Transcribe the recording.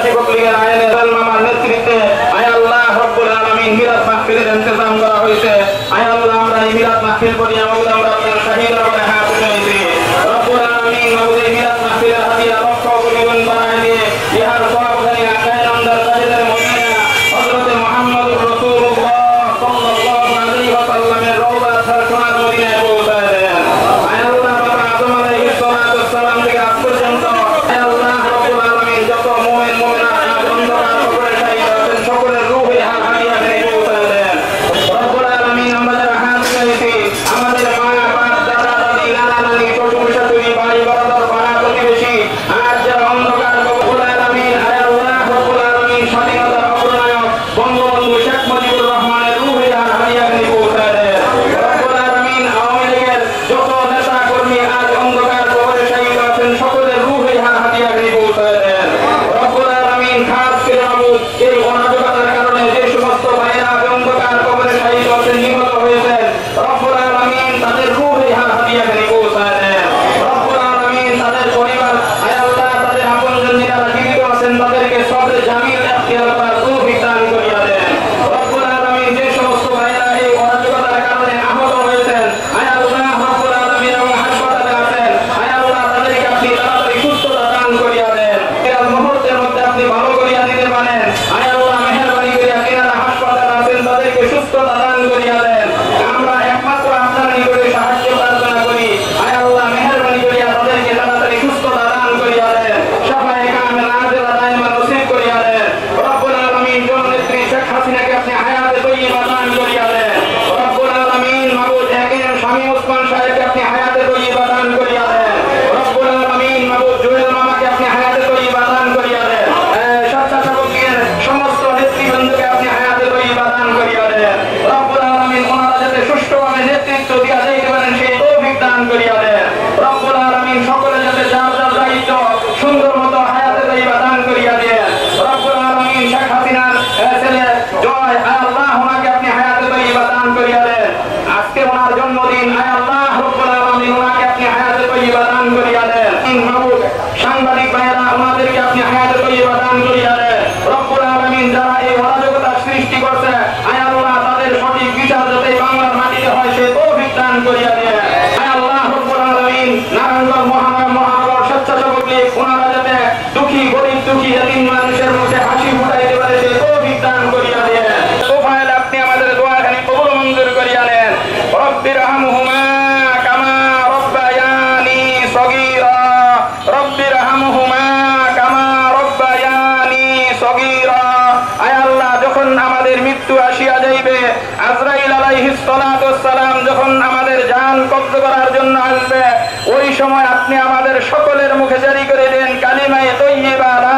স্বেচ্ছাসেবক লীগের আইনের মামার নেতৃত্বে আয় আল্লাহ রব্বুল আলামিন মিলাদ মাহফিলের ইন্তজাম করা হয়েছে। আয় আল্লাহ আমরা এই মিলাদ মাহফিল করি আমরা আপনার শাহীদ করে হাত উঠাইছি। রব্বুল আলামিন আমাদের মিলাদ মাহফিলের হাদিয়া লক্ষ কোটি গুণ বাড়ায় দিয়ে ইহার সভাপতি আকায় নামদার কাজের মহিনা হযরত মুহাম্মদুর রাসূলুল্লাহ সাল্লাল্লাহু আলাইহি ওয়াসাল্লামের রওজা সোনার মদিনায় পৌঁছায় দেন। আয় আল্লাহ বাবা আদম আলাইহিস সালাম থেকে আজ পর্যন্ত আয় আল্লাহ রব্বুল আলামিন যত মুমিন মুমিনাত অন্ধকার কবরে শহীদ আছেন সকলের রূহে হাদিয়া নিয়ে পৌঁছায় দেন। রব্বুল আলামিন আমরা যারা হাত উঠাইছি আমাদের মা বাপ দাদা দাদি নানা নানি শ্বশুর শাশুড়ি ভাই বড়দের পাড়া প্রতিবেশী আর যারা অন্ধকার রব্বুল আলামিন আয় আল্লাহ রব্বুল আলামিন স্বাধীনতার অগ্রনায়ক বঙ্গবন্ধু শেখ মুজিবুর রহমানের রূহে হাদিয়া নিয়ে পৌঁছায় দেন। রব্বুল আলামিন আওয়ামী লীগের যত নেতা কর্মী আজ অন্ধকার কবরে শহীদ আছেন সকলের রূহে হাদিয়া নিয়ে পৌঁছায় দেন। রব্বুল আলামিন খাস করে মাবুদ এই অনাজকতার কারণে যে সমস্ত ভাইরা অন্ধকার কবরে শহীদ আছেন নিহত হয়েছেন রব্বুল আলামিন তাদের রূহে হাদিয়া নিয়ে পৌঁছায় দেন। রব্বুল আলামিন তাদের পরিবার আয় আল্লাহ তাদের আপনজন যারা জীবিত আছেন তাদেরকে সবরে জামিল ইখতিয়ার করার তৌফিক দান করিয়া দেন। রব্বুল আলামিন যে সমস্ত ভাইরা এই অরাজকতার কারণে আহত হয়েছেন আয় আল্লাহ রব্বুল আলামিন এবং হাসপাতালে আছেন আয় আল্লাহ তাদেরকে আপনি তাড়াতাড়ি সুস্থতা দান করিয়া দেন। এর মুহূর্তের মধ্যে আপনি ভালো করিয়া দিতে পারেন। আয় আল্লাহ মেহেরবানি করিয়া যারা হাসপাতালে আছেন তাদেরকে সুস্থতা দান করিয়া দেন। আমরা একমাত্র আপনার নিকটে সাহায্য প্রার্থনা করি। আয় আল্লাহ মেহেরবানি করিয়া তাদেরকে তাড়াতাড়ি সুস্থতা দান করিয়া দেন। শাফায়ে কামেল আজেলা দাইমা নসিব করিয়া দেন। রব্বুল আলামিন জননেত্রী শেখ হাসিনাকে আপনি হায়াতে তয়্যিবা দান করিয়া দেন। রব্বুল আলামিন মাবুদ একের স্বামী ওসমান সাহেবকে আপনি হায়াতে তয়্যিবা দান করিয়া দেন। রব্বুল আলামিন মাবুদ জুয়েল মামাকে আপনি হায়াতে তয়্যিবা দান করিয়া দেন। স্বেচ্ছাসেবক লীগের সমস্ত নেতৃবৃন্দকে আপনি হায়াতে তয়্যিবা দান করিয়া দেন। রব্বুল আলামিন ওনারা যাতে সুষ্ঠুভাবে নেতৃত্ব দিয়া যাইতে পারেন সেই তৌফিক দান করিয়া দেন। রব্বুল আলামিন সকলে যাতে যার যার দায়িত্ব সুন্দর মতো হায়াতে তয়্যিবা দান করিয়া দেন। রব্বুল আলামিন শেখ হাসিনার ছেলে জয় আয় আল্লাহ ওনাকে আপনি হায়াতে তয়্যিবা দান করিয়া দেন। আজকে ওনার জন্মদিন আয় আল্লাহ রব্বুল আলামিন ওনাকে আপনি হায়াতে তয়্যিবা দান করিয়া দেন। মাহবুব সাংবাদিক ভাইয়েরা ওনাদেরকে আপনি হায়াতে তয়্যিবা দান করিয়া দেন। রব্বুল আলামিন যারা এই অরাজকতা সৃষ্টি করছে আয় আল্লাহ তাদের সঠিক বিচার যাতে বাংলার মাটিতে হয় সে তৌফিক দান করিয়া দেন। আয় আল্লাহ রব্বুল আলামিন নারায়ণগঞ্জ মহানগর স্বেচ্ছাসেবক লীগ ওনারা যাতে দুঃখী গরিব দুঃখী এতিম মানুষের মুখে হাসি ফুটাইতে পারে সে তৌফিক দান করিয়া দেন। তোফায়েল আপনি আমাদের দোয়াখানি কবুল মঞ্জুর করিয়া নেন। রব্বিরহামহুমা কামা রব্বায়ানি সগীরা রব্বিরহামহুমা কামা রব্বায়ানি সগীরা। আয় আল্লাহ যখন আমাদের মৃত্যু আসিয়া যাইবে আজরাইল আলাইহিস সালাতু ওয়াস সালাম যখন আমাদের জান কবজ করার জন্য আসবে ওই সময় আপনি আমাদের সকলের মুখে জারি করে দেন কালিমায়ে তয়্যিবা লা